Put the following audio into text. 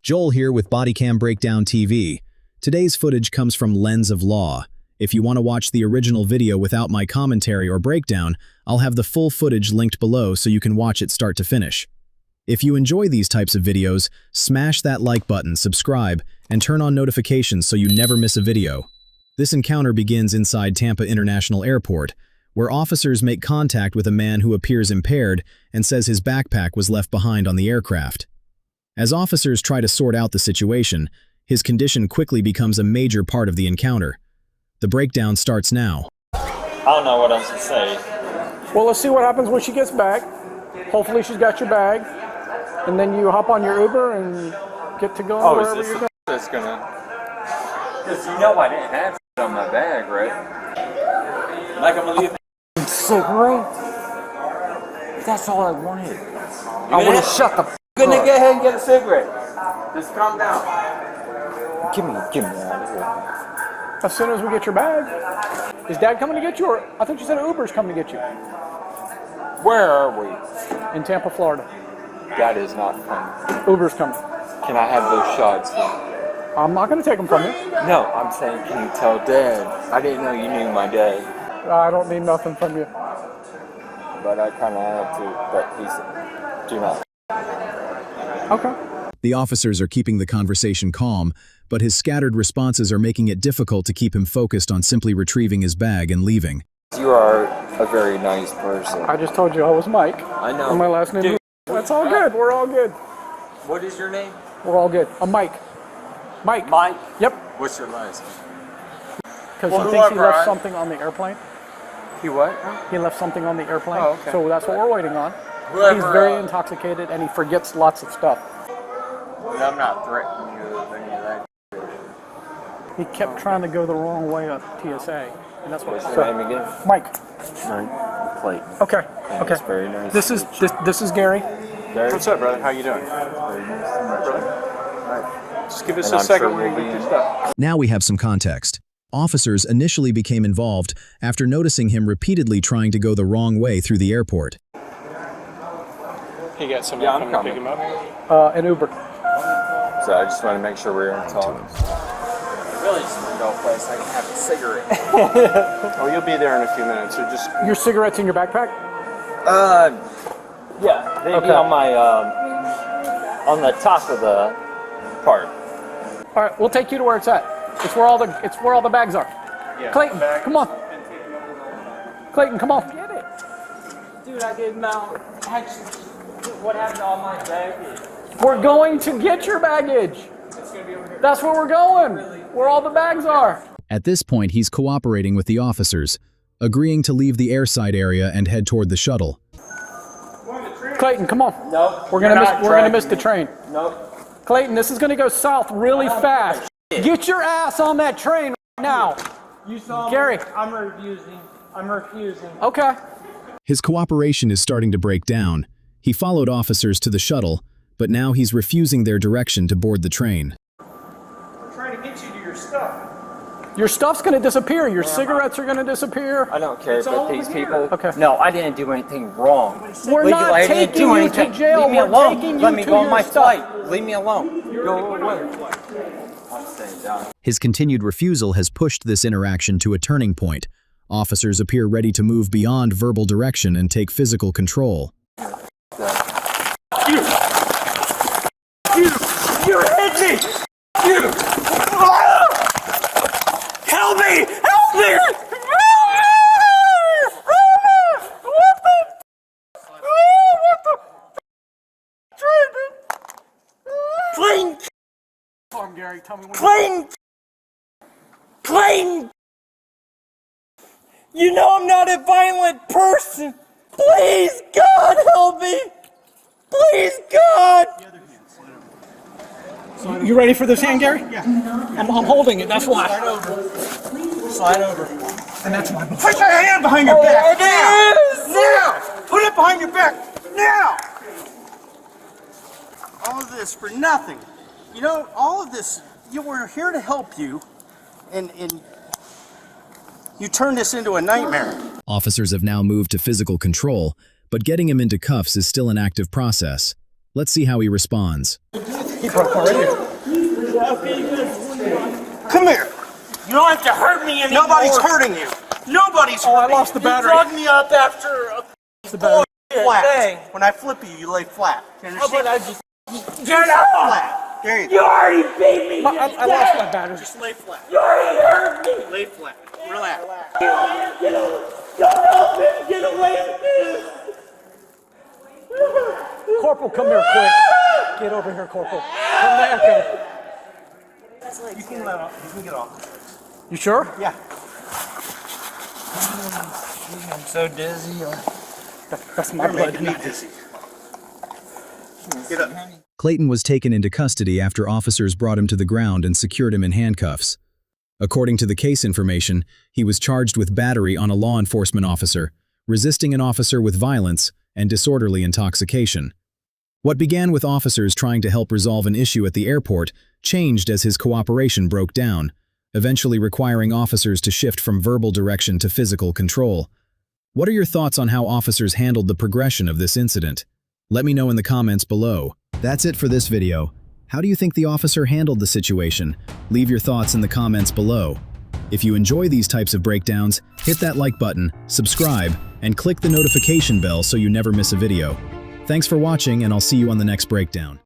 Joel here with Bodycam Breakdown TV. Today's footage comes from Lens of Law. If you want to watch the original video without my commentary or breakdown, I'll have the full footage linked below so you can watch it start to finish. If you enjoy these types of videos, smash that like button, subscribe, and turn on notifications so you never miss a video. This encounter begins inside Tampa International Airport, where officers make contact with a man who appears impaired and says his backpack was left behind on the aircraft. As officers try to sort out the situation, his condition quickly becomes a major part of the encounter. The breakdown starts now. I don't know what else to say. Well, let's see what happens when she gets back. Hopefully she's got your bag. And then you hop on your Uber and get to go wherever you're going. That's gonna... Because you know I didn't have it on my bag, right? Like I'm gonna leave a cigarette? That's all I wanted. I want to shut the f*** up. You're gonna get ahead and get a cigarette. Just calm down. Give me out of here. As soon as we get your bag. Is Dad coming to get you, or I think you said Uber's coming to get you? Where are we? In Tampa, Florida. Dad is not coming. Uber's coming. Can I have those shots then? I'm not going to take them from you. No, I'm saying can you tell Dad? I didn't know you knew my dad. I don't need nothing from you. But I kind of have to, but he's... Do not. Okay. The officers are keeping the conversation calm, but his scattered responses are making it difficult to keep him focused on simply retrieving his bag and leaving. You are a very nice person. I just told you I was Mike. I know. And my last name is... That's all good. We're all good. What is your name? We're all good. I'm Mike. Mike. Mike? Yep. What's your last name? Because he thinks he left something on the airplane. He what? He left something on the airplane. Oh, okay. So that's what we're waiting on. Whoever, He's very intoxicated and he forgets lots of stuff. I'm not threatening you with any of that. He kept trying to go the wrong way at TSA. And that's what What's your name again? Mike. Plate. Okay. Okay. That's very nice. This is Gary. Gary? What's up, brother? How you doing? Very nice. Brother. Just give us And a I'm second sure when you we'll get be your stuff. Now we have some context. Officers initially became involved after noticing him repeatedly trying to go the wrong way through the airport. He got someone coming to pick him up? An Uber. So I just want to make sure we're on talk. I really just want to go a place I can have a cigarette. Oh, you'll be there in a few minutes. So just Your cigarettes in your backpack? Yeah, they'd Okay. be on my, on the top of the part. All right, we'll take you to where it's at. It's where all the bags are. yeah. Clayton, come on. Clayton, come on. Get it. Dude, I didn't know. What happened to all my baggage? We're going to get your baggage. That's where we're going. Where all the bags are. At this point, he's cooperating with the officers, agreeing to leave the airside area and head toward the shuttle. Clayton, come on. Nope. We're gonna miss the train. Nope. Clayton, this is gonna go south really fast. Get your ass on that train right now. You saw Gary. me. I'm refusing. Okay. His cooperation is starting to break down. He followed officers to the shuttle, but now he's refusing their direction to board the train. We're trying to get you to your stuff. Your stuff's gonna disappear. Your cigarettes are gonna disappear. I don't care, but these people... Okay. No, I didn't do anything wrong. We're not I didn't taking do you to anything. jail. Leave me We're alone. taking you Let me to go on your my stuff. flight. Leave me alone. Go away. I'm staying down. His continued refusal has pushed this interaction to a turning point. Officers appear ready to move beyond verbal direction and take physical control. You hit me! You! Help me! Help me! Clayton! Gary, tell me when Clayton! Clayton! You know I'm not a violent person! Please, God, help me! Please, God! You ready for this hand, Gary? Yeah. I'm holding it, that's why. Slide over. And that's why. Put your hand behind your back. Now! Put it behind your back. Now! All of this for nothing. You know, all of this, we're here to help you, and you turn this into a nightmare. Officers have now moved to physical control, but getting him into cuffs is still an active process. Let's see how he responds. He broke already. Come here. You don't have to hurt me anymore. Nobody's hurting you. Nobody's Oh, I hurting lost the you. battery. You drug me up after a The battery. Flat. thing. When I flip you, you lay flat. You How about understand? I just get up? Flat. There you You go. already beat me. I lost my battery. Just lay flat. You already hurt me. Lay flat. Relax. Get away. Don't help me. Get away from me. Corporal, come here quick. Get over here, Corporal. Come to Echo. You can let off. You can get off. You sure? Yeah. I'm so dizzy. That's my blood. Making me dizzy. Get up. Clayton was taken into custody after officers brought him to the ground and secured him in handcuffs. According to the case information, he was charged with battery on a law enforcement officer, resisting an officer with violence, and disorderly intoxication. What began with officers trying to help resolve an issue at the airport changed as his cooperation broke down, eventually requiring officers to shift from verbal direction to physical control. What are your thoughts on how officers handled the progression of this incident? Let me know in the comments below. That's it for this video. How do you think the officer handled the situation? Leave your thoughts in the comments below. If you enjoy these types of breakdowns, hit that like button, subscribe, and click the notification bell so you never miss a video. Thanks for watching, and I'll see you on the next breakdown.